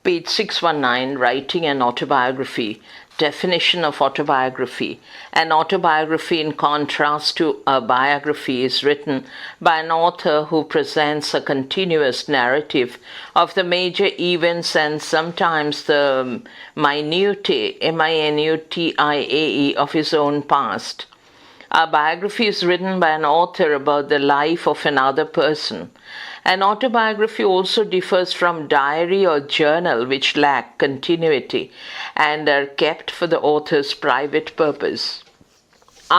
Page 619, Writing an Autobiography. Definition of autobiography. An autobiography, in contrast to a biography, is written by an author who presents a continuous narrative of the major events and sometimes the minutiae, minutiae, of his own past. A biography is written by an author about the life of another person. An autobiography also differs from diary or journal, which lack continuity and are kept for the author's private purpose.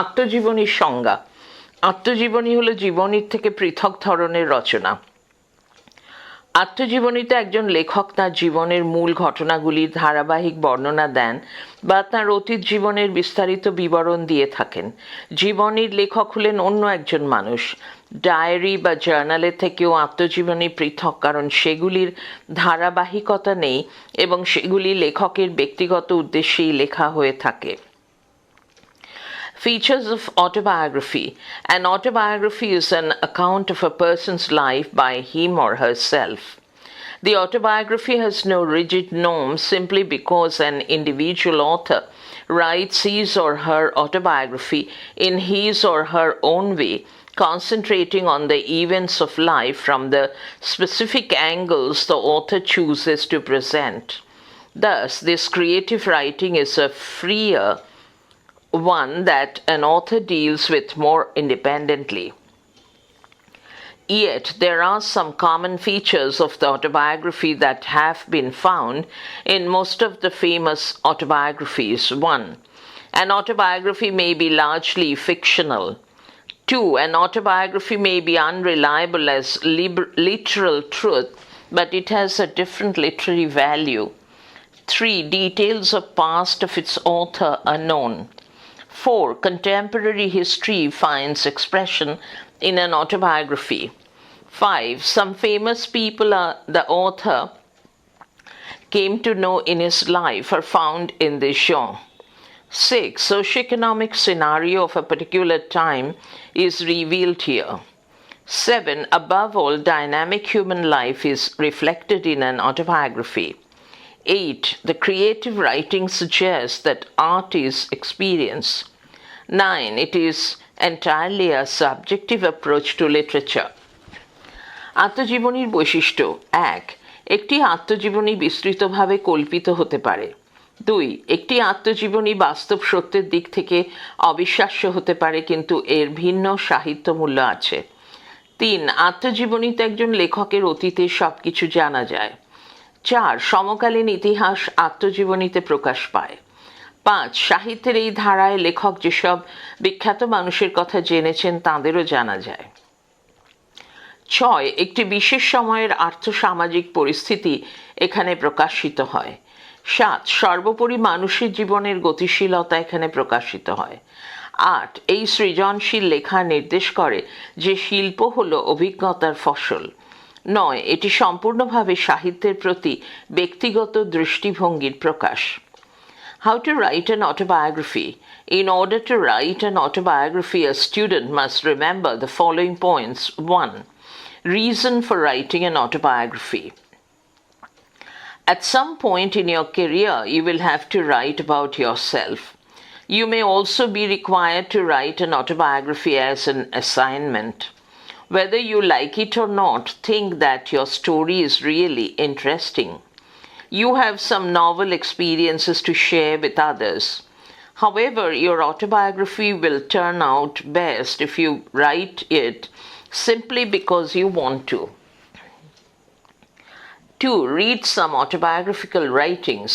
আত্মজীবনীর সংজ্ঞা. আত্মজীবনী হলো জীবনীর থেকে পৃথক ধরনের রচনা। আত্মজীবনীতে একজন লেখক তার জীবনের মূল ঘটনাগুলির ধারাবাহিক বর্ণনা দেন বা তাঁর অতীত জীবনের বিস্তারিত বিবরণ দিয়ে থাকেন। জীবনীর লেখক হলেন অন্য একজন মানুষ। ডায়েরি বা জার্নালের থেকেও আত্মজীবনী পৃথক, কারণ সেগুলির ধারাবাহিকতা নেই এবং সেগুলি লেখকের ব্যক্তিগত উদ্দেশ্যেই লেখা হয়ে থাকে। Features of autobiography. An autobiography is an account of a person's life by him or herself. The autobiography has no rigid norm simply because an individual author writes his or her autobiography in his or her own way, concentrating on the events of life from the specific angles the author chooses to present. Thus, this creative writing is a freer one that an author deals with more independently. Yet, there are some common features of the autobiography that have been found in most of the famous autobiographies. 1. An autobiography may be largely fictional. 2. An autobiography may be unreliable as literal truth, but it has a different literary value. 3. Details of past of its author are known. 4. Contemporary history finds expression in an autobiography. 5. Some famous people the author came to know in his life are found in this genre. 6. Socioeconomic scenario of a particular time is revealed here. 7. Above all, dynamic human life is reflected in an autobiography. 8. The creative writing suggests that art is experience. 9. It is entirely a subjective approach to literature. আত্মজীবনীর বৈশিষ্ট্য. 1. একটি আত্মজীবনী বিস্তৃতভাবে কল্পিত হতে পারে। 2. একটি আত্মজীবনী বাস্তব সত্যের দিক থেকে অবিশ্বাস্য হতে পারে, কিন্তু এর ভিন্ন সাহিত্য মূল্য আছে। 3. আত্মজীবনীতে একজন লেখকের অতীতের সবকিছু জানা যায়। 4. সমকালীন ইতিহাস আত্মজীবনীতে প্রকাশ পায়। 5. সাহিত্যের এই ধারায় লেখক যেসব বিখ্যাত মানুষের কথা জেনেছেন তাঁদেরও জানা যায়। 6. একটি বিশেষ সময়ের আর্থসামাজিক পরিস্থিতি এখানে প্রকাশিত হয়। 7. সর্বোপরি মানুষের জীবনের গতিশীলতা এখানে প্রকাশিত হয়। 8. এই সৃজনশীল লেখা নির্দেশ করে যে শিল্প হলো অভিজ্ঞতার ফসল। 9. এটি সম্পূর্ণভাবে সাহিত্যের প্রতি ব্যক্তিগত দৃষ্টিভঙ্গির প্রকাশ। How to write an autobiography. In order to write an autobiography, a student must remember the following points. 1. Reason for writing an autobiography. At some point in your career, you will have to write about yourself. You may also be required to write an autobiography as an assignment. Whether you like it or not, think that your story is really interesting. You have some novel experiences to share with others. However, your autobiography will turn out best if you write it simply because you want to. 2. Read some autobiographical writings.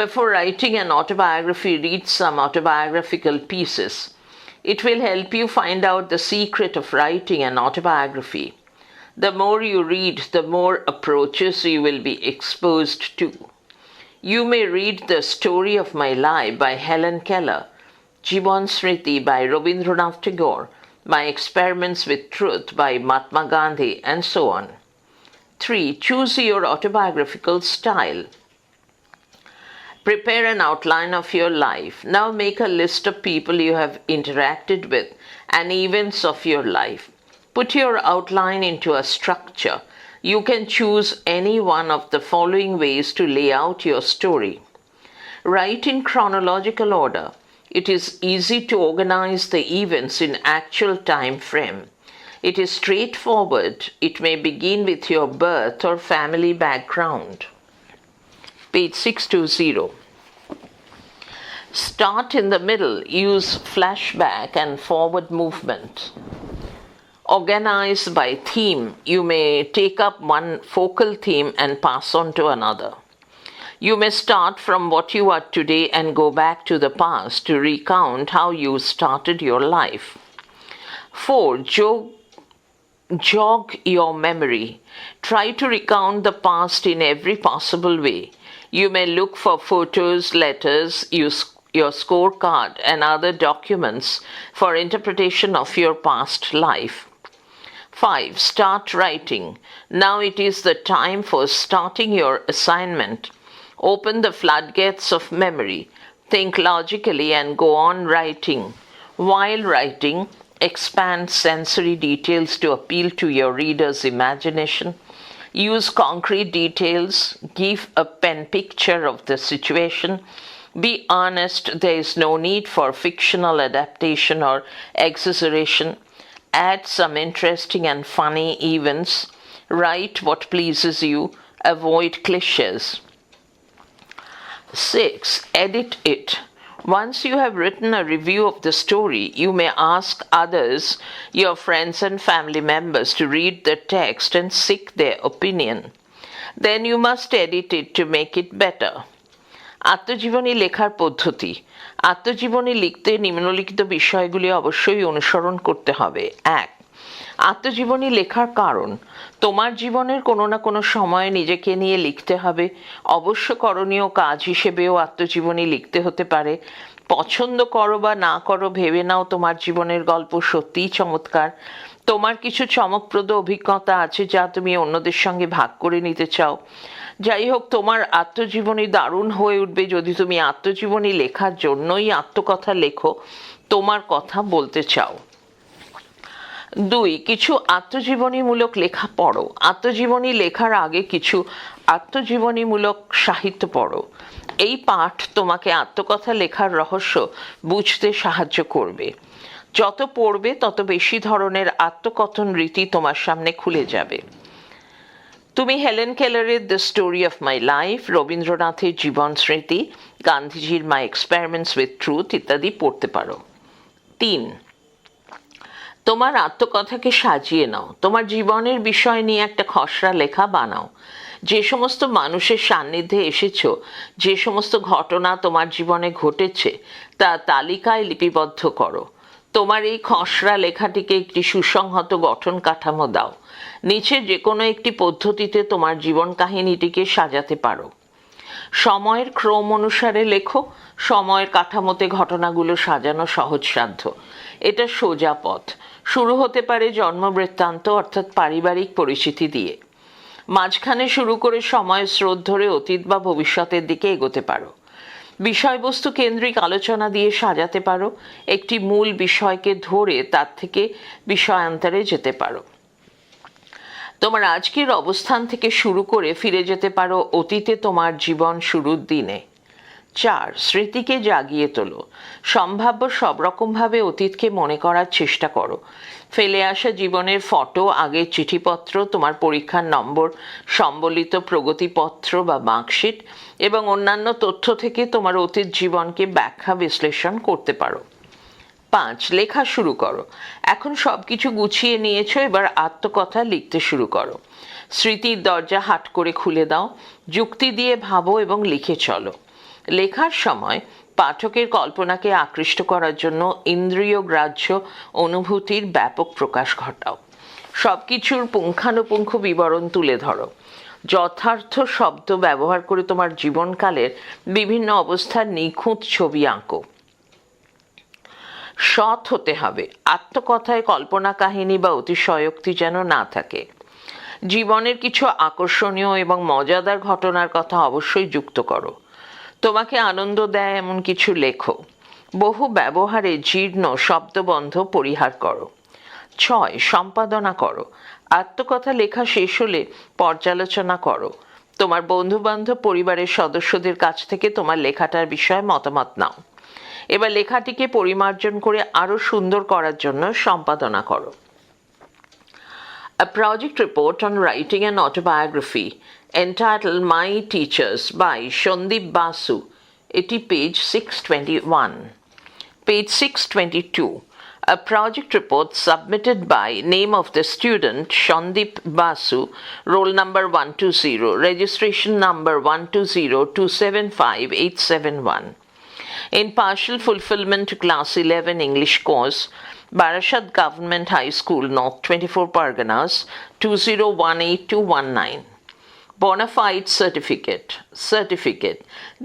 Before writing an autobiography, read some autobiographical pieces. It will help you find out the secret of writing an autobiography. The more you read, the more approaches you will be exposed to. You may read The Story of My Life by Helen Keller, Jivan Smriti by Rabindranath Tagore, My Experiments with Truth by Mahatma Gandhi, and so on. 3. Choose your autobiographical style. Prepare an outline of your life. Now make a list of people you have interacted with and events of your life. Put your outline into a structure. You can choose any one of the following ways to lay out your story. Write in chronological order. It is easy to organize the events in actual time frame. It is straightforward. It may begin with your birth or family background. Page 620. Start in the middle. Use flashback and forward movement. Organize by theme. You may take up one focal theme and pass on to another. You may start from what you are today and go back to the past to recount how you started your life. 4. Jog your memory. Try to recount the past in every possible way. You may look for photos, letters, your scorecard, and other documents for interpretation of your past life. 5. Start writing. Now it is the time for starting your assignment. Open the floodgates of memory. Think logically and go on writing. While writing, expand sensory details to appeal to your reader's imagination. Use concrete details. Give a pen picture of the situation. Be honest. There is no need for fictional adaptation or exaggeration. Add some interesting and funny events. Write what pleases you. Avoid cliches. 6. Edit it. Once you have written a review of the story, you may ask others, your friends and family members, to read the text and seek their opinion. Then you must edit it to make it better. আত্মজীবনী লেখার পদ্ধতি। আত্মজীবনী লিখতে নিম্নলিখিত বিষয়গুলি অবশ্যই অনুসরণ করতে হবে। 1. আত্মজীবনী লেখার কারণ। তোমার জীবনের কোনো না কোনো সময়ে নিজেকে নিয়ে লিখতে হবে। অবশ্য করণীয় কাজ হিসেবেও আত্মজীবনী লিখতে হতে পারে। পছন্দ করো বা না করো, ভেবে নাও তোমার জীবনের গল্প সত্যিই চমৎকার। তোমার কিছু চমকপ্রদ অভিজ্ঞতা আছে যা তুমি অন্যদের সঙ্গে ভাগ করে নিতে চাও। যাই হোক, তোমার আত্মজীবনী দারুণ হয়ে উঠবে যদি তুমি আত্মজীবনী লেখার জন্যই আত্মকথা লেখো, তোমার কথা বলতে চাও। 2. কিছু আত্মজীবনীমূলক লেখা পড়ো। আত্মজীবনী লেখার আগে কিছু আত্মজীবনীমূলক সাহিত্য পড়ো। এই পাঠ তোমাকে আত্মকথা লেখার রহস্য বুঝতে সাহায্য করবে। যত পড়বে তত বেশি ধরনের আত্মকথন রীতি তোমার সামনে খুলে যাবে। তুমি হেলেন কেলারের the story of my life, রবীন্দ্রনাথের জীবন স্মৃতি, গান্ধীজির মাই এক্সপেরিমেন্টস উইথ ট্রুথ ইত্যাদি পড়তে পারো। 3. তোমার আত্মকথাকে সাজিয়ে নাও। তোমার জীবনের বিষয় নিয়ে একটা খসড়া লেখা বানাও। যে সমস্ত মানুষের সান্নিধ্যে এসেছো, যে সমস্ত ঘটনা তোমার জীবনে ঘটেছে, তা তালিকায় লিপিবদ্ধ করো। তোমার এই খসড়া লেখাটিকে একটি সুসংহত গঠন কাঠামো দাও। নিচে যে কোনো একটি পদ্ধতিতে তোমার জীবন কাহিনীটিকে সাজাতে পারো। সময়ের ক্রম অনুসারে লেখো। সময়ের কাঠামোতে ঘটনাগুলো সাজানো সহজসাধ্য। এটা সোজা পথ। শুরু হতে পারে জন্মবৃত্তান্ত অর্থাৎ পারিবারিক পরিচিতি দিয়ে। মাঝখানে শুরু করে সময়ের স্রোত ধরে অতীত বা ভবিষ্যতের দিকে এগোতে পারো। বিষয়বস্তু কেন্দ্রিক আলোচনা দিয়ে সাজাতে পারো। একটি মূল বিষয়কে ধরে তার থেকে বিষয়ান্তরে যেতে পারো। তোমার আজকের অবস্থান থেকে শুরু করে ফিরে যেতে পারো অতীতে তোমার জীবন শুরুর দিনে। 4. স্মৃতিকে জাগিয়ে তোলো। সম্ভাব্য সব রকমভাবে অতীতকে মনে করার চেষ্টা করো। ফেলে আসা জীবনের ফটো, আগের চিঠিপত্র, তোমার পরীক্ষার নম্বর সম্বলিত প্রগতিপত্র বা মার্কশিট এবং অন্যান্য তথ্য থেকে তোমার অতীত জীবনকে ব্যাখ্যা বিশ্লেষণ করতে পারো। 5. লেখা শুরু করো। এখন সব কিছু গুছিয়ে নিয়েছো, এবার আত্মকথা লিখতে শুরু করো। স্মৃতির দরজা হাট করে খুলে দাও। যুক্তি দিয়ে ভাবো এবং লিখে চলো। লেখার সময় পাঠকের কল্পনাকে আকৃষ্ট করার জন্য ইন্দ্রিয় গ্রাহ্য অনুভূতির ব্যাপক প্রকাশ ঘটাও। সব কিছুর পুঙ্খানুপুঙ্খ বিবরণ তুলে ধরো। যথার্থ শব্দ ব্যবহার করে তোমার জীবনকালের বিভিন্ন অবস্থার নিখুঁত ছবি আঁকো। সৎ হতে হবে। আত্মকথায় কল্পনা কাহিনী বা অতিশয়োক্তি যেন না থাকে। জীবনের কিছু আকর্ষণীয় এবং মজাদার ঘটনার কথা অবশ্যই যুক্ত করো। তোমাকে আনন্দ দেয় এমন কিছু লেখো। বহু ব্যবহারে জীর্ণ শব্দবন্ধ পরিহার করো। 6. সম্পাদনা করো। আত্মকথা লেখা শেষ হলে পর্যালোচনা করো। তোমার বন্ধুবান্ধব পরিবারের সদস্যদের কাছ থেকে তোমার লেখাটার বিষয়ে মতামত নাও। এবার লেখাটিকে পরিমার্জন করে আরো সুন্দর করার জন্য সম্পাদনা করো। A project report on writing an autobiography entitled My Teachers by Hena Basu. এটি page 621. Page 622. A project report submitted by name of the student Hena Basu, roll number 120, registration number 120275871. In partial fulfillment to class 11 English course, Barashat Government High School, North 24 Parganas, 2018-219. Bona fide certificate.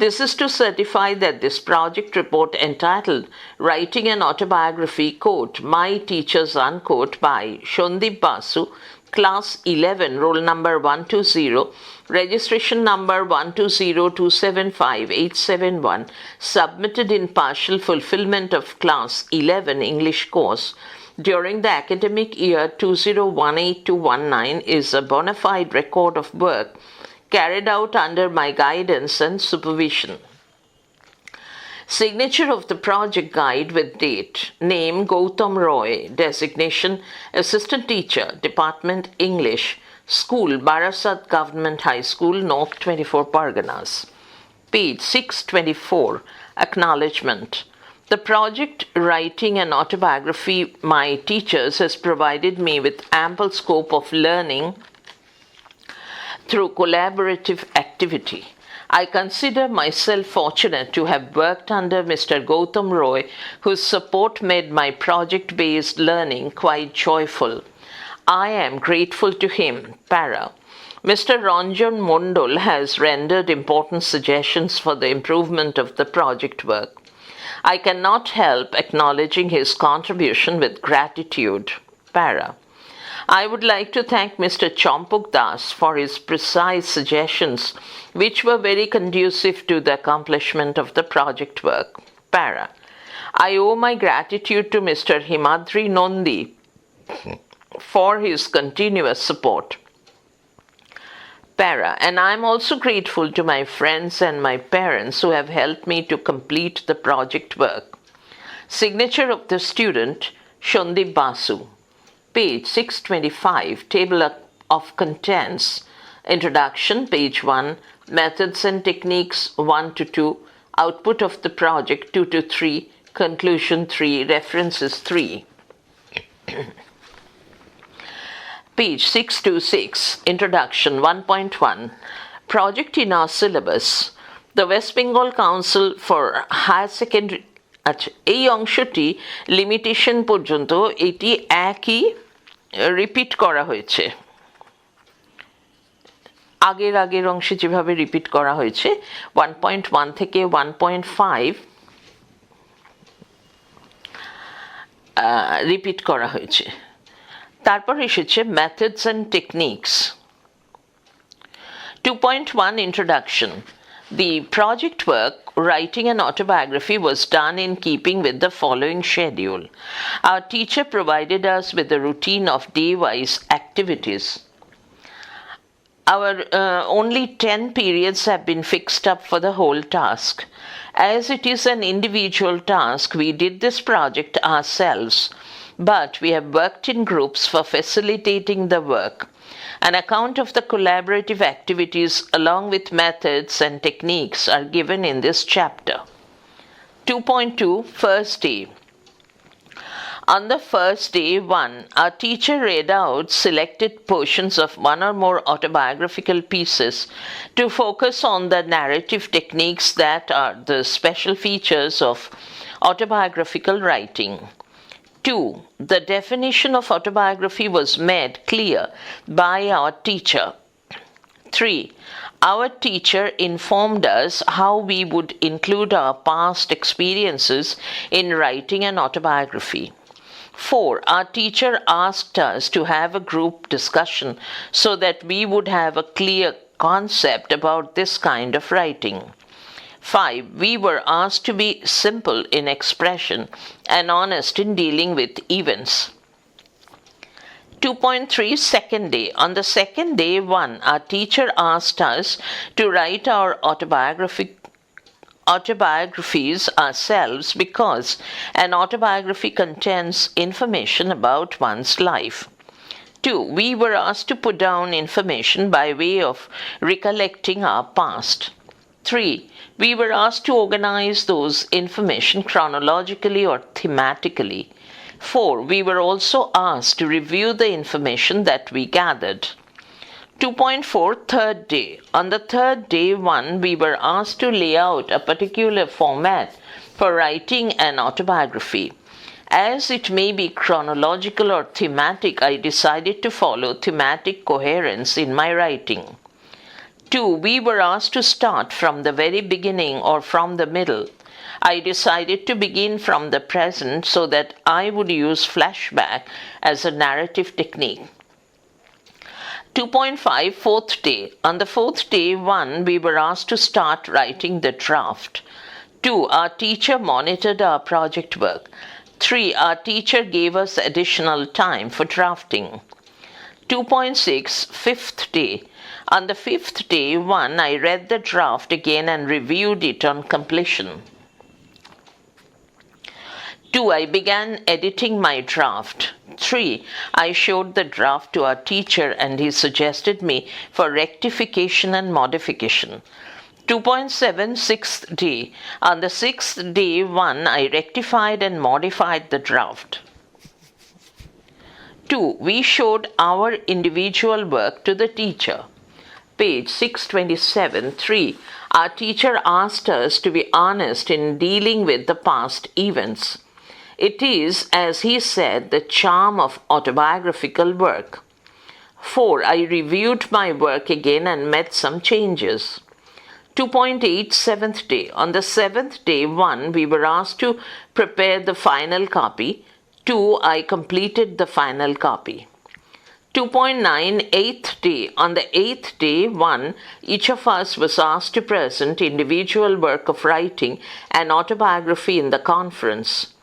This is to certify that this project report entitled Writing an Autobiography, quote, My Teachers, unquote, by Hena Basu, class 11, roll number 120, registration number 120275871, submitted in partial fulfillment of class 11 English course during the academic year 2018-19 is a bona fide record of work carried out under my guidance and supervision. Signature of the project guide with date. Name Gautam Roy. Designation Assistant Teacher, Department English. School Barasat Government High School, North 24 Parganas. Page 624. Acknowledgement. The project Writing an Autobiography, My Teachers, has provided me with ample scope of learning through collaborative activity. I consider myself fortunate to have worked under Mr. Gautam Roy, whose support made my project-based learning quite joyful. I am grateful to him. Para. Mr. Ranjan Mondol has rendered important suggestions for the improvement of the project work. I cannot help acknowledging his contribution with gratitude. Para. I would like to thank Mr. Champuk Das for his precise suggestions, which were very conducive to the accomplishment of the project work. Para. I owe my gratitude to Mr. Himadri Nondi for his continuous support. Para. And I am also grateful to my friends and my parents who have helped me to complete the project work. Signature of the student, Hena Basu. Page 625, Table of Contents. Introduction, page 1. Methods and Techniques, 1 to 2. Output of the project, 2 to 3. Conclusion, 3. References, 3. Page 626, Introduction, 1.1. Project in our syllabus. The West Bengal Council for Higher Secondary. আচ্ছা, এই অংশটি limitation পর্যন্ত এটি একই repeat করা হয়েছে। আগের অংশে যেভাবে রিপিট করা হয়েছে 1.1 থেকে 1.5 রিপিট করা হয়েছে। তারপর এসেছে methods and techniques. 2.1 Introduction. The project work, Writing an Autobiography, was done in keeping with the following schedule. Our teacher provided us with a routine of day-wise activities. Our only 10 periods have been fixed up for the whole task. As it is an individual task, we did this project ourselves, but we have worked in groups for facilitating the work. An account of the collaborative activities along with methods and techniques are given in this chapter. 2.2 First day. On the first day, 1, our teacher read out selected portions of one or more autobiographical pieces to focus on the narrative techniques that are the special features of autobiographical writing. 2. The definition of autobiography was made clear by our teacher. 3. Our teacher informed us how we would include our past experiences in writing an autobiography. 4. Our teacher asked us to have a group discussion so that we would have a clear concept about this kind of writing. 5. We were asked to be simple in expression and honest in dealing with events. 2.3 Second day. On the second day, our teacher asked us to write our autobiographies ourselves because an autobiography contains information about one's life. 2. We were asked to put down information by way of recollecting our past. 3. We were asked to organize those information chronologically or thematically. 4. We were also asked to review the information that we gathered. 2.4 Third day. On the third day, we were asked to lay out a particular format for writing an autobiography. As it may be chronological or thematic, I decided to follow thematic coherence in my writing. 2. We were asked to start from the very beginning or from the middle. I decided to begin from the present so that I would use flashback as a narrative technique. 2.5 Fourth day. On the fourth day, we were asked to start writing the draft. 2. Our teacher monitored our project work. 3. Our teacher gave us additional time for drafting. 2.6 Fifth day. On the fifth day, I read the draft again and reviewed it on completion. 2. I began editing my draft. 3. I showed the draft to our teacher and he suggested me for rectification and modification. 2.7 Sixth day. On the sixth day, I rectified and modified the draft. 2. We showed our individual work to the teacher. Page 627. 3. Our teacher asked us to be honest in dealing with the past events. It is, as he said, the charm of autobiographical work. 4. I reviewed my work again and made some changes. 2.8 Seventh day. On the seventh day, we were asked to prepare the final copy. 2. I completed the final copy. 2.9 Eighth day. On the eighth day, each of us was asked to present individual work of writing an autobiography in the conference.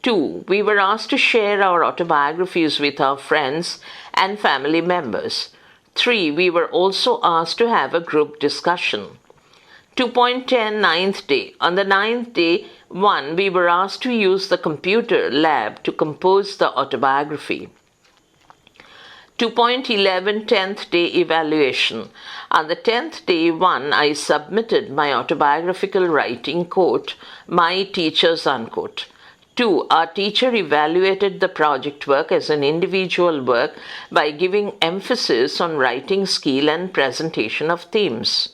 2. We were asked to share our autobiographies with our friends and family members. 3. We were also asked to have a group discussion. 2.10 Ninth day. On the ninth day, we were asked to use the computer lab to compose the autobiography. 2.11 10th day evaluation. On the 10th day, I submitted my autobiographical writing, quote, my teachers, unquote. 2. Our teacher evaluated the project work as an individual work by giving emphasis on writing skill and presentation of themes.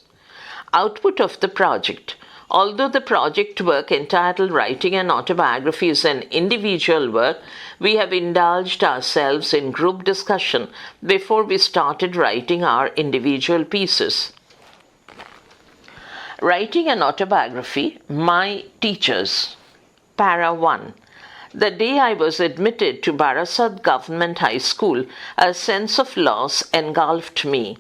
Output of the project. Although the project work entitled Writing an Autobiography is an individual work, we have indulged ourselves in group discussion before we started writing our individual pieces. Writing an autobiography, my teachers. Para 1. The day I was admitted to Barasat Government High School, a sense of loss engulfed me.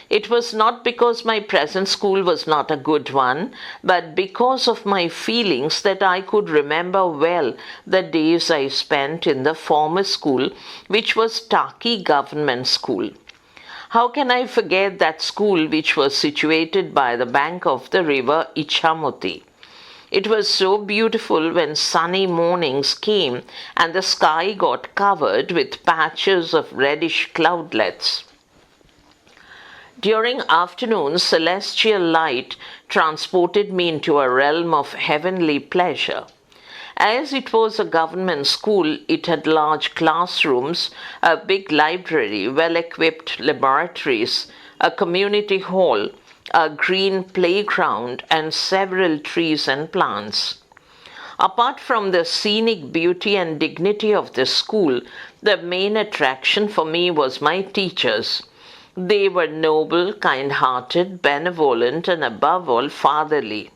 It was not because my present school was not a good one, but because of my feelings that I could remember well the days I spent in the former school, which was Taki Government School. How can I forget that school which was situated by the bank of the river Ichamoti? It was so beautiful when sunny mornings came and the sky got covered with patches of reddish cloudlets. During afternoon, celestial light transported me into a realm of heavenly pleasure. As it was a government school, it had large classrooms, a big library, well-equipped laboratories, a community hall, a green playground, and several trees and plants. Apart from the scenic beauty and dignity of the school, the main attraction for me was my teachers. They were noble, kind-hearted, benevolent, and above all, fatherly.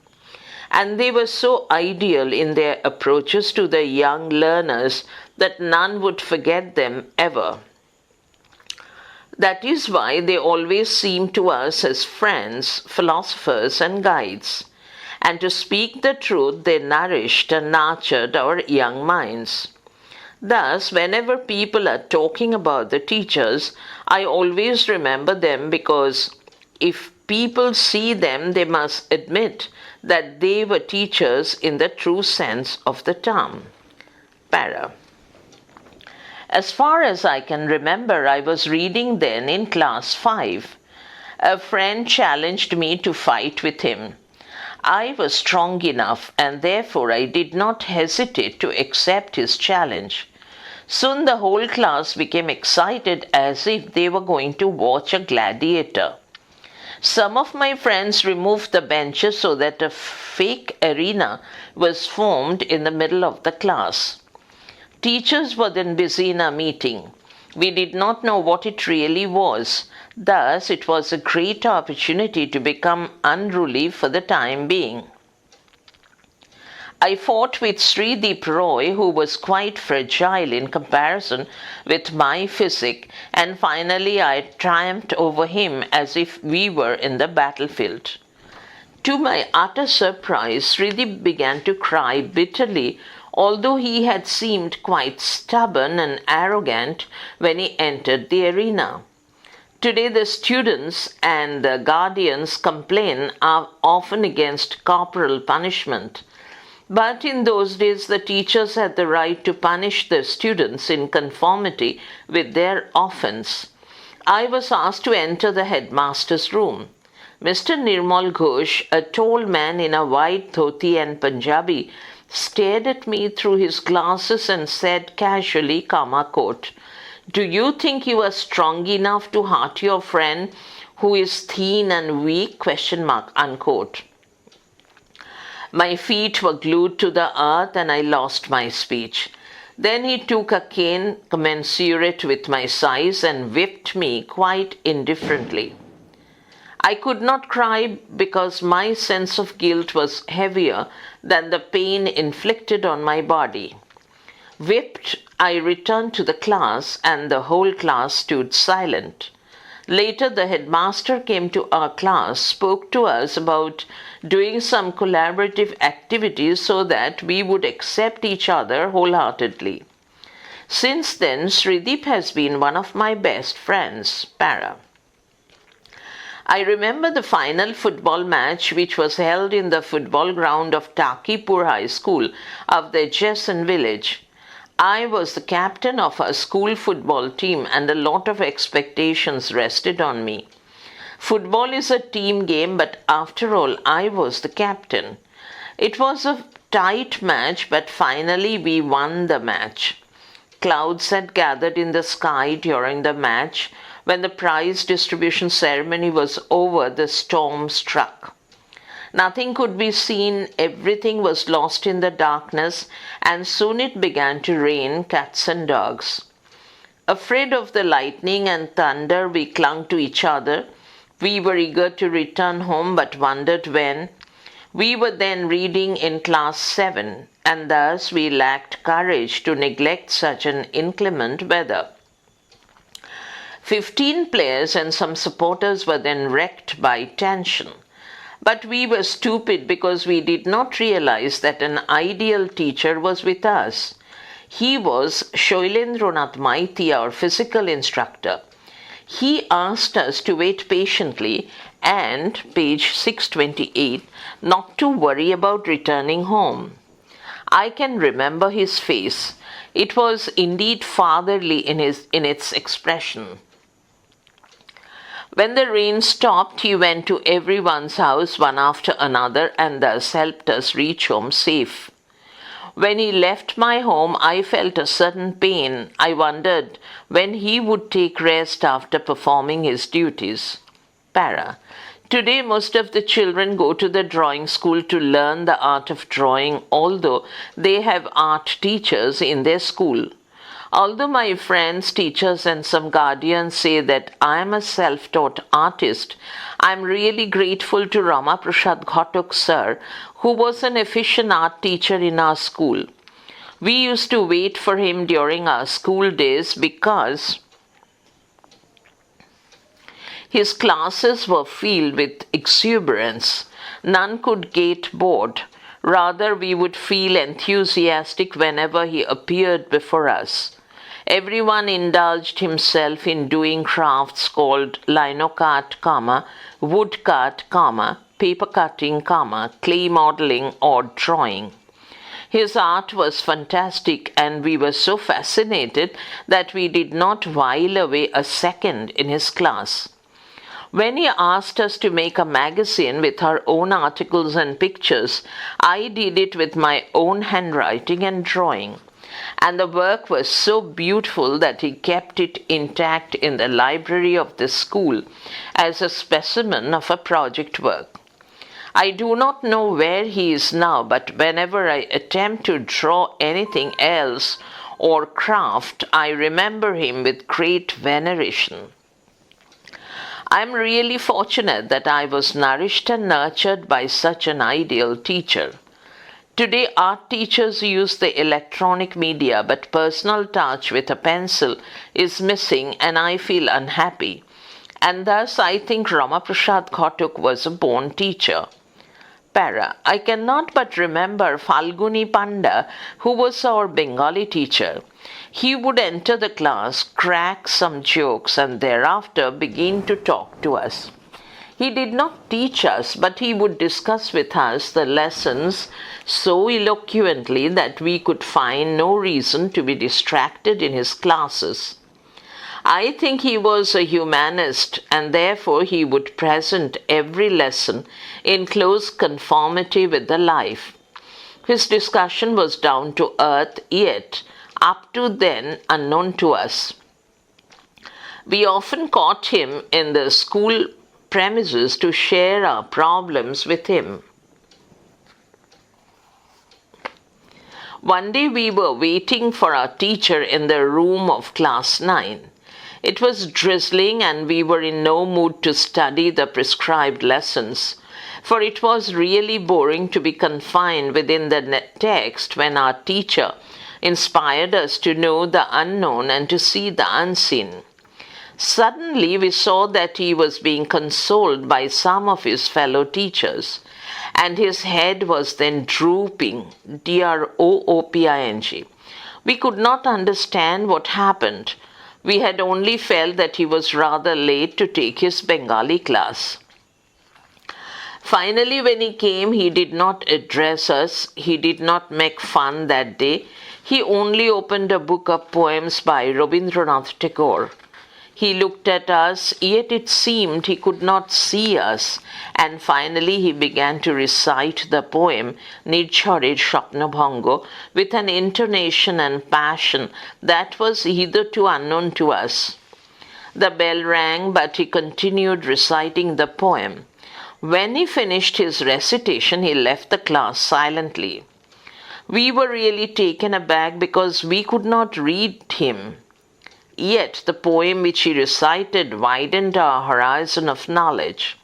And they were so ideal in their approaches to the young learners that none would forget them ever. That is why they always seemed to us as friends, philosophers, and guides. And to speak the truth, they nourished and nurtured our young minds. Thus, whenever people are talking about the teachers, I always remember them because if people see them, they must admit that they were teachers in the true sense of the term. Para. As far as I can remember, I was reading then in class 5. A friend challenged me to fight with him. I was strong enough and therefore I did not hesitate to accept his challenge. Soon the whole class became excited as if they were going to watch a gladiator. Some of my friends removed the benches so that a fake arena was formed in the middle of the class. Teachers were then busy in a meeting. We did not know what it really was. Thus, it was a great opportunity to become unruly for the time being. I fought with Srideep Roy, who was quite fragile in comparison with my physique, and finally I triumphed over him as if we were in the battlefield. To my utter surprise, Srideep began to cry bitterly, although he had seemed quite stubborn and arrogant when he entered the arena. Today, the students and the guardians complain often against corporal punishment. But in those days, the teachers had the right to punish the students in conformity with their offense. I was asked to enter the headmaster's room. Mr. Nirmal Ghosh, a tall man in a white dhoti and Punjabi, stared at me through his glasses and said casually, comma quote, "Do you think you are strong enough to hurt your friend who is thin and weak? Question mark, unquote." My feet were glued to the earth and I lost my speech. Then he took a cane commensurate with my size and whipped me quite indifferently. I could not cry because my sense of guilt was heavier than the pain inflicted on my body. Whipped, I returned to the class and the whole class stood silent. Later, the headmaster came to our class, spoke to us about doing some collaborative activities so that we would accept each other wholeheartedly. Since then, Srideep has been one of my best friends. Para. I remember the final football match which was held in the football ground of Takipur High School of the adjacent village. I was the captain of our school football team and a lot of expectations rested on me. Football is a team game, but after all, I was the captain. It was a tight match, but finally we won the match. Clouds had gathered in the sky during the match. When the prize distribution ceremony was over, the storm struck. Nothing could be seen, everything was lost in the darkness, and soon it began to rain cats and dogs. Afraid of the lightning and thunder, we clung to each other. We were eager to return home, but wondered when. We were then reading in class 7, and thus we lacked courage to neglect such an inclement weather. 15 players and some supporters were then wrecked by tension. But we were stupid because we did not realize that an ideal teacher was with us. He was Shoilendranath Maiti, our physical instructor. He asked us to wait patiently and, page 628, not to worry about returning home. I can remember his face. It was indeed fatherly in its expression. When the rain stopped, he went to everyone's house one after another and thus helped us reach home safe. When he left my home, I felt a sudden pain. I wondered when he would take rest after performing his duties. Para. Today, most of the children go to the drawing school to learn the art of drawing, although they have art teachers in their school. Although my friends, teachers, and some guardians say that I am a self-taught artist, I am really grateful to Rama Prasad Ghatak sir, who was an efficient art teacher in our school. We used to wait for him during our school days because his classes were filled with exuberance. None could get bored. Rather, we would feel enthusiastic whenever he appeared before us. Everyone indulged himself in doing crafts called linocart, woodcut, paper cutting, clay modeling, or drawing. His art was fantastic, and we were so fascinated that we did not while away a second in his class. When he asked us to make a magazine with our own articles and pictures, I did it with my own handwriting and drawing. And the work was so beautiful that he kept it intact in the library of the school as a specimen of a project work. I do not know where he is now, but whenever I attempt to draw anything else or craft, I remember him with great veneration. I am really fortunate that I was nourished and nurtured by such an ideal teacher. Today, art teachers use the electronic media, but personal touch with a pencil is missing, and I feel unhappy. And thus, I think Ramaprasad Ghatak was a born teacher. Para. I cannot but remember Falguni Panda, who was our Bengali teacher. He would enter the class, crack some jokes, and thereafter begin to talk to us. He did not teach us, but he would discuss with us the lessons so eloquently that we could find no reason to be distracted in his classes. I think he was a humanist, and therefore he would present every lesson in close conformity with the life. His discussion was down to earth, yet up to then unknown to us. We often caught him in the school premises to share our problems with him. One day we were waiting for our teacher in the room of class 9. It was drizzling and we were in no mood to study the prescribed lessons, for it was really boring to be confined within the text when our teacher inspired us to know the unknown and to see the unseen. Suddenly we saw that he was being consoled by some of his fellow teachers, and his head was then drooping, drooping. We could not understand what happened. We had only felt that he was rather late to take his Bengali class. Finally, when he came, he did not address us, he did not make fun that day. He only opened a book of poems by Rabindranath Tagore. He looked at us, yet it seemed he could not see us, and finally he began to recite the poem Nirjharer Shapnabhango with an intonation and passion that was hitherto unknown to us. The bell rang, but he continued reciting the poem. When he finished his recitation, he left the class silently. We were really taken aback because we could not read him. Yet the poem which he recited widened our horizon of knowledge.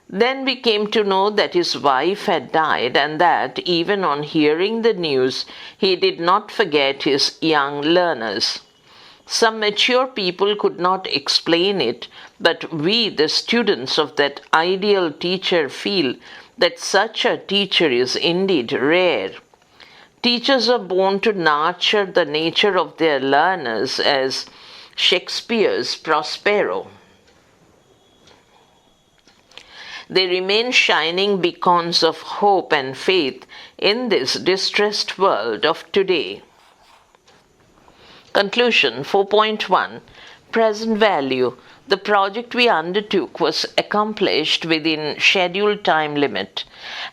Then we came to know that his wife had died, and that, even on hearing the news, he did not forget his young learners. Some mature people could not explain it, but we, the students of that ideal teacher, feel that such a teacher is indeed rare. Teachers are born to nurture the nature of their learners, as Shakespeare's Prospero. They remain shining beacons of hope and faith in this distressed world of today. Conclusion 4.1. Present value. The project we undertook was accomplished within scheduled time limit.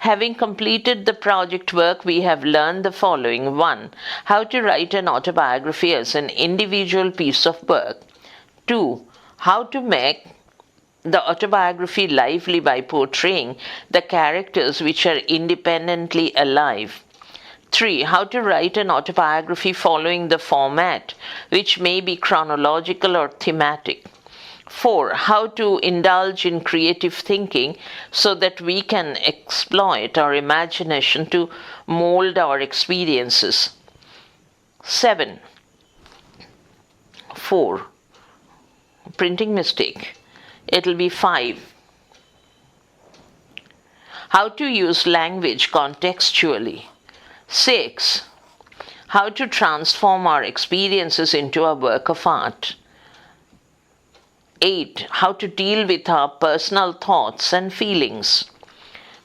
Having completed the project work, we have learned the following. 1. How to write an autobiography as an individual piece of work. 2. How to make the autobiography lively by portraying the characters which are independently alive. 3. How to write an autobiography following the format, which may be chronological or thematic. 4. How to indulge in creative thinking so that we can exploit our imagination to mold our experiences. 7. 4. Printing mistake. It'll be 5. How to use language contextually. 6. How to transform our experiences into a work of art. 8. How to deal with our personal thoughts and feelings.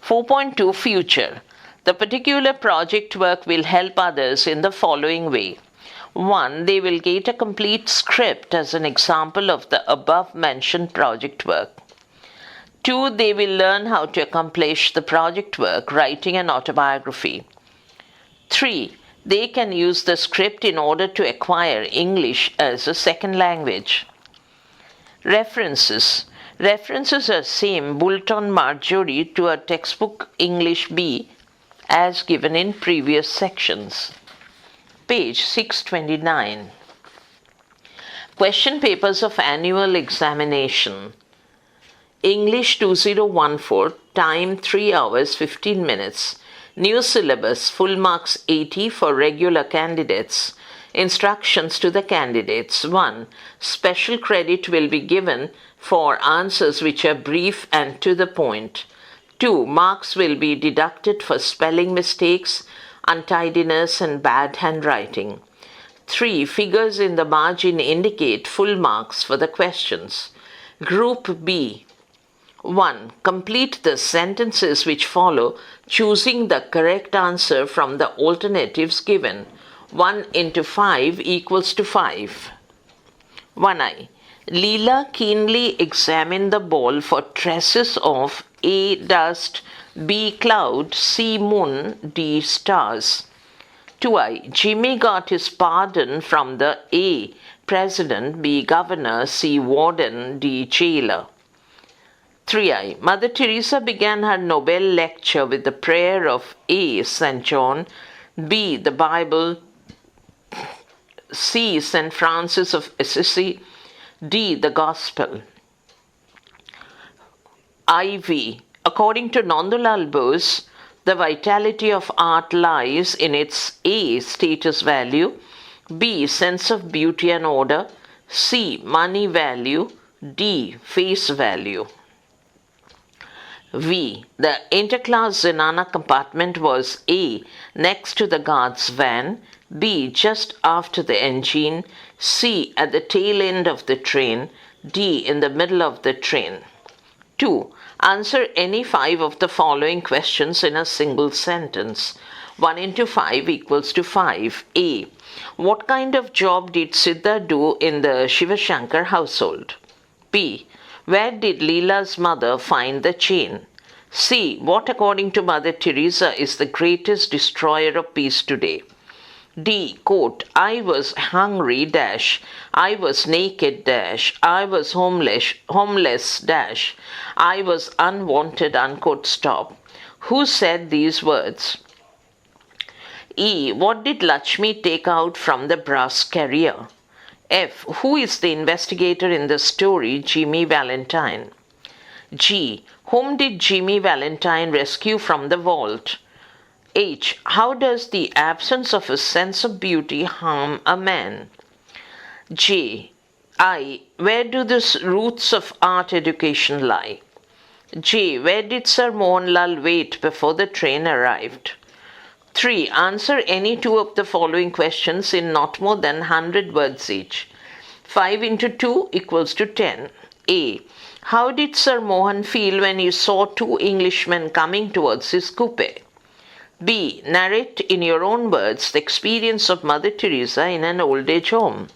4.2 Future. The particular project work will help others in the following way. 1. They will get a complete script as an example of the above mentioned project work. 2. They will learn how to accomplish the project work, writing an autobiography. 3. They can use the script in order to acquire English as a second language. References. References are same Boulton Marjorie to a textbook English B as given in previous sections. Page 629. Question papers of annual examination. English 2014, time 3 hours 15 minutes. New syllabus, full marks 80 for regular candidates. Instructions to the candidates. 1. Special credit will be given for answers which are brief and to the point. 2. Marks will be deducted for spelling mistakes, untidiness and bad handwriting. 3. Figures in the margin indicate full marks for the questions. Group B. 1. Complete the sentences which follow, choosing the correct answer from the alternatives given. 1 into 5 equals to 5. 1I. Leela keenly examined the ball for traces of A. Dust, B. Cloud, C. Moon, D. Stars. 2I. Jimmy got his pardon from the A. President, B. Governor, C. Warden, D. Jailer. 3I. Mother Teresa began her Nobel lecture with the prayer of A. St. John, B. the Bible, C. St. Francis of Assisi, D. the Gospel. IV. According to Nandulal Bose, the vitality of art lies in its A. status value, B. sense of beauty and order, C. money value, D. face value. V. The interclass Zenana compartment was A. next to the guard's van, B. just after the engine, C. at the tail end of the train, D. in the middle of the train. 2. Answer any 5 of the following questions in a single sentence. 1 into 5 equals to 5. A. What kind of job did Siddha do in the Shivashankar household? B. Where did Leela's mother find the chain? C. What, according to Mother Teresa, is the greatest destroyer of peace today? D. Quote, I was hungry, dash, I was naked, dash, I was homeless, dash, I was unwanted, unquote, stop. Who said these words? E. What did Lakshmi take out from the brass carrier? F. Who is the investigator in the story Jimmy Valentine? G. Whom did Jimmy Valentine rescue from the vault? H. How does the absence of a sense of beauty harm a man? J. I. Where do the roots of art education lie? J. Where did Sir Mohanlal wait before the train arrived? 3. Answer any 2 of the following questions in not more than 100 words each. 5 into 2 equals to 10. A. How did Sir Mohan feel when he saw 2 Englishmen coming towards his coupe? B. Narrate in your own words the experience of Mother Teresa in an old age home.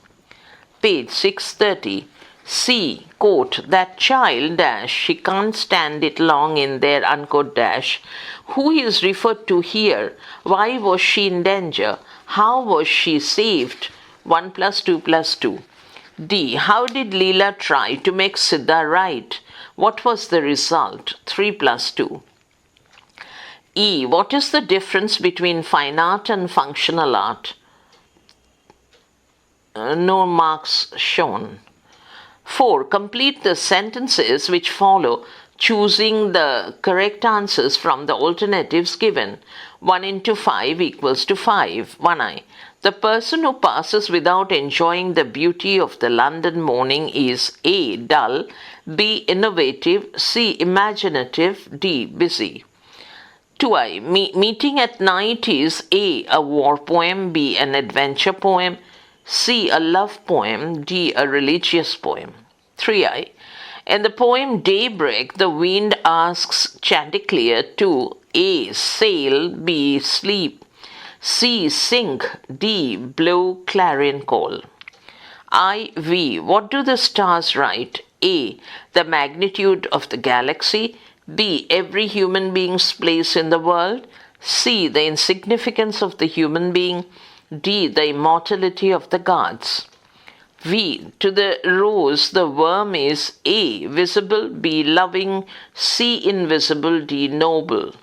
Page 630. C. Quote, that child, dash, she can't stand it long in there, unquote, dash. Who is referred to here? Why was she in danger? How was she saved? 1 plus 2 plus 2. D. How did Leela try to make Siddha right? What was the result? 3 plus 2. E. What is the difference between fine art and functional art? No marks shown. 4. Complete the sentences which follow, choosing the correct answers from the alternatives given. 1 into 5 equals to 5. 1I. The person who passes without enjoying the beauty of the London morning is A. dull, B. innovative, C. imaginative, D. busy. 2i. Meeting at Night is A war poem, B, an adventure poem, C, a love poem, D, a religious poem. 3i. In the poem Daybreak, the wind asks Chanticleer to A, sail, B, sleep, C, sink, D, blow clarion call. IV. What do the stars write? A, the magnitude of the galaxy, B, every human being's place in the world, C, the insignificance of the human being, D, the immortality of the gods. V. To the rose, the worm is A, visible, B, loving, C, invisible, D, noble.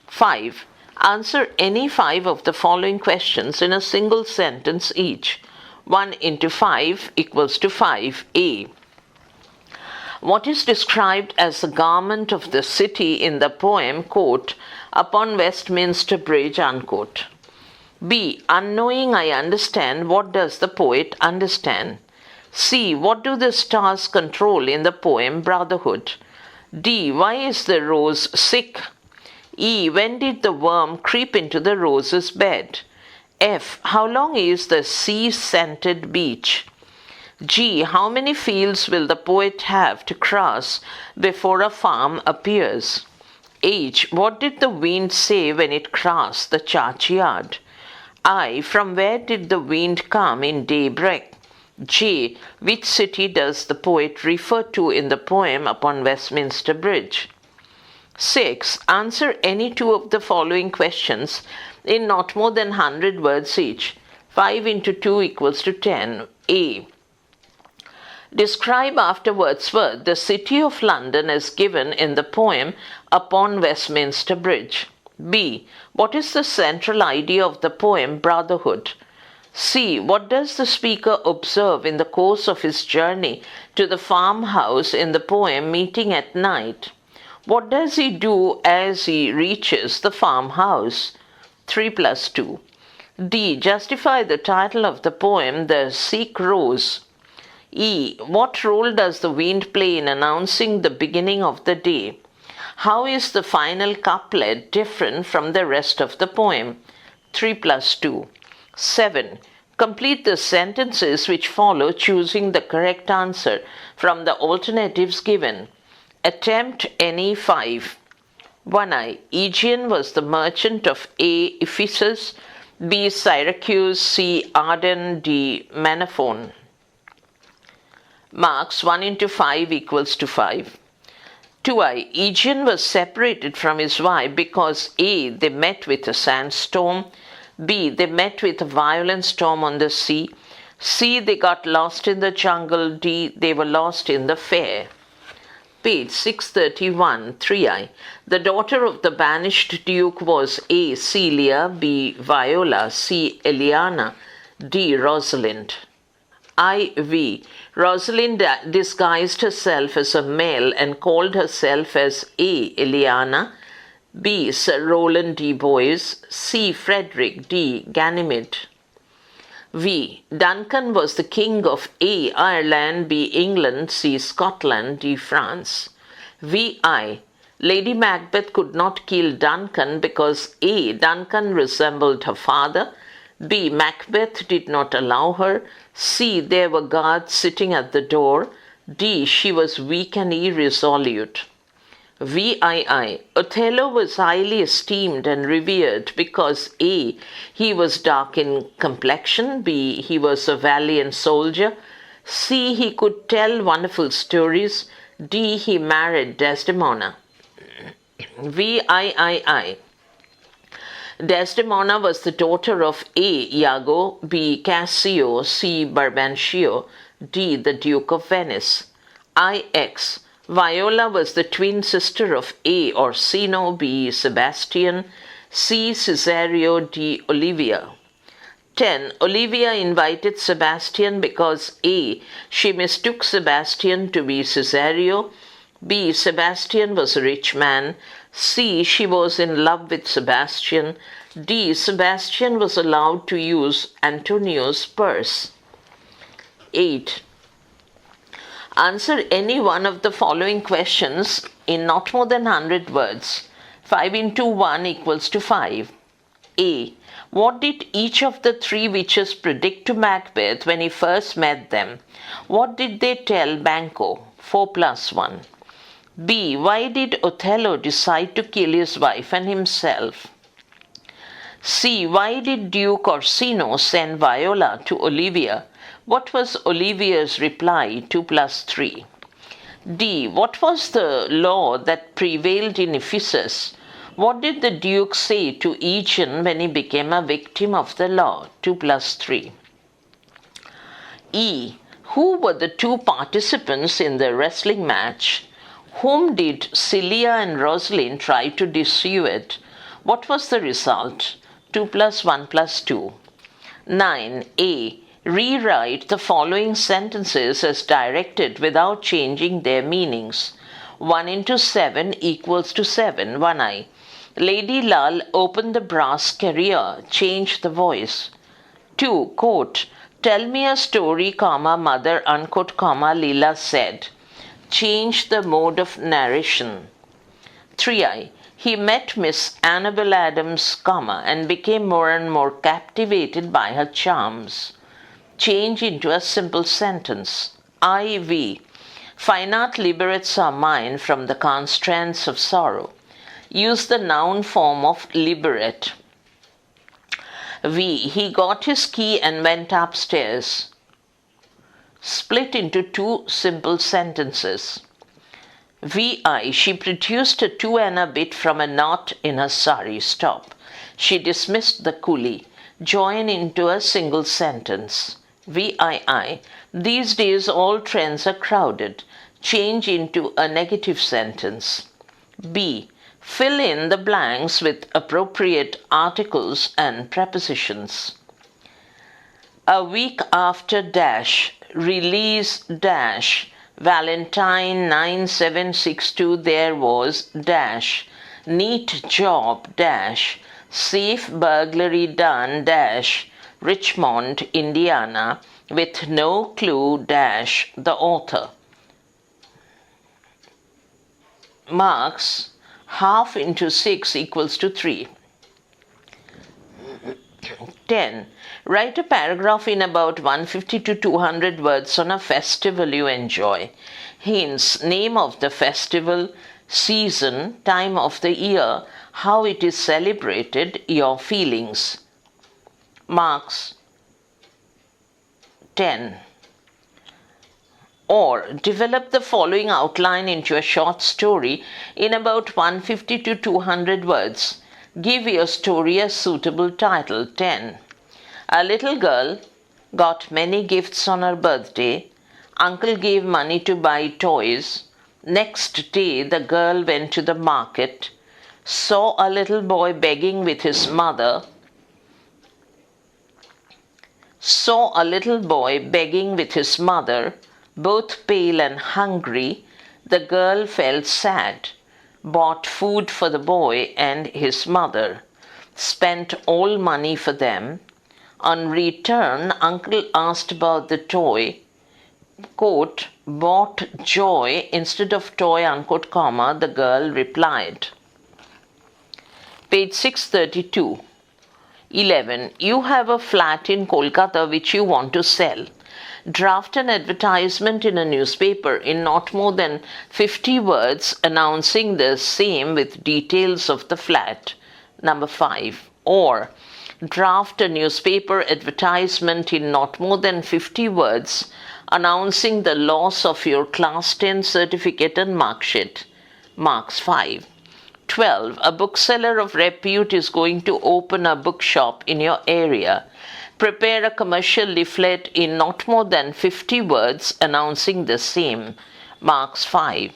5. Answer any 5 of the following questions in a single sentence each. 1 into 5 equals to 5. A. What is described as the garment of the city in the poem, quote, upon Westminster Bridge, unquote? B. Unknowing I understand, what does the poet understand? C. What do the stars control in the poem Brotherhood? D. Why is the rose sick? E. When did the worm creep into the rose's bed? F. How long is the sea-scented beach? G. How many fields will the poet have to cross before a farm appears? H. What did the wind say when it crossed the churchyard? I. From where did the wind come in Daybreak? J. Which city does the poet refer to in the poem upon Westminster Bridge? 6. Answer any 2 of the following questions in not more than 100 words each. 5 into 2 equals to 10. A. Describe after Wordsworth the city of London as given in the poem Upon Westminster Bridge. B. What is the central idea of the poem Brotherhood? C. What does the speaker observe in the course of his journey to the farmhouse in the poem Meeting at Night? What does he do as he reaches the farmhouse? 3 plus 2. D. Justify the title of the poem The Sikh Rose. E. What role does the wind play in announcing the beginning of the day? How is the final couplet different from the rest of the poem? 3 plus 2. 7. Complete the sentences which follow, choosing the correct answer from the alternatives given. Attempt any 5. 1i. Aegean was the merchant of A. Ephesus, B. Syracuse, C. Arden, D. Menophon. Marks 1 into 5 equals to 5. 2i. Aegean was separated from his wife because A. They met with a sandstorm, B. They met with a violent storm on the sea, C. They got lost in the jungle, D. They were lost in the fair. Page 631, 3i. The daughter of the banished duke was A. Celia, B. Viola, C. Eliana, D. Rosalind. IV. Rosalind disguised herself as a male and called herself as A. Eliana, B. Sir Roland D. Boys, C. Frederick, D. Ganymede. V. Duncan was the king of A. Ireland, B. England, C. Scotland, D. France. VI. Lady Macbeth could not kill Duncan because A. Duncan resembled her father, B. Macbeth did not allow her, C. There were guards sitting at the door, D. She was weak and irresolute. VII. Othello was highly esteemed and revered because A. He was dark in complexion, B. He was a valiant soldier, C. He could tell wonderful stories, D. He married Desdemona. VIII. Desdemona was the daughter of A. Iago, B. Cassio, C. Barbancio, D. the Duke of Venice. IX. Viola was the twin sister of A. Orsino, B. Sebastian, C. Cesario, D. Olivia. 10. Olivia invited Sebastian because A. She mistook Sebastian to be Cesario, B. Sebastian was a rich man, C. She was in love with Sebastian, D. Sebastian was allowed to use Antonio's purse. 8. Answer any one of the following questions in not more than 100 words. 5 into 1 equals to 5. A. What did each of the three witches predict to Macbeth when he first met them? What did they tell Banquo? 4 plus 1. B. Why did Othello decide to kill his wife and himself? C. Why did Duke Orsino send Viola to Olivia? What was Olivia's reply? 2 plus 3. D. What was the law that prevailed in Ephesus? What did the Duke say to Aegeon when he became a victim of the law? 2 plus 3. E. Who were the two participants in the wrestling match? Whom did Celia and Rosalind try to dissuade? What was the result? 2 plus 1 plus 2. 9. A. Rewrite the following sentences as directed without changing their meanings. 1 into 7 equals to 7. 1i. Lady Lull opened the brass carrier. Change the voice. 2. Quote. Tell me a story, comma, mother, unquote, comma, Leela said. Change the mode of narration. 3i. He met Miss Annabel Adams, comma, and became more and more captivated by her charms. Change into a simple sentence. IV. Fine art liberates our mind from the constraints of sorrow. Use the noun form of liberate. V. He got his key and went upstairs. Split into two simple sentences. VI. She produced a 2 anna bit from a knot in her sari. Stop. She dismissed the coolie. Join into a single sentence. VII. These days all trends are crowded. Change into a negative sentence. B. Fill in the blanks with appropriate articles and prepositions. A week after dash, release dash, Valentine 9762 there was dash, neat job dash, safe burglary done dash, Richmond, Indiana, with no clue dash, the author. Marks. Half into 6 equals to 3. 10. Write a paragraph in about 150 to 200 words on a festival you enjoy. Hints: name of the festival, season, time of the year, how it is celebrated, your feelings. Marks. 10. Or, develop the following outline into a short story in about 150 to 200 words. Give your story a suitable title. 10. A little girl got many gifts on her birthday. Uncle gave money to buy toys. Next day, the girl went to the market, saw a little boy begging with his mother. Both pale and hungry. The girl felt sad, bought food for the boy and his mother, spent all money for them. On return, uncle asked about the toy, quote, bought joy instead of toy, unquote, comma, the girl replied. Page 632. 11. You have a flat in Kolkata which you want to sell. Draft an advertisement in a newspaper in not more than 50 words announcing the same with details of the flat. Number 5. Or, draft a newspaper advertisement in not more than 50 words announcing the loss of your Class 10 certificate and marksheet. Marks 5. 12. A bookseller of repute is going to open a bookshop in your area. Prepare a commercial leaflet in not more than 50 words announcing the same. Marks 5.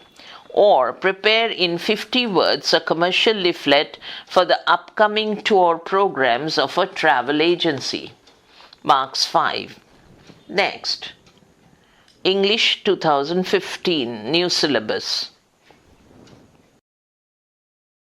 Or prepare in 50 words a commercial leaflet for the upcoming tour programs of a travel agency. Marks 5. Next. English 2015, new syllabus.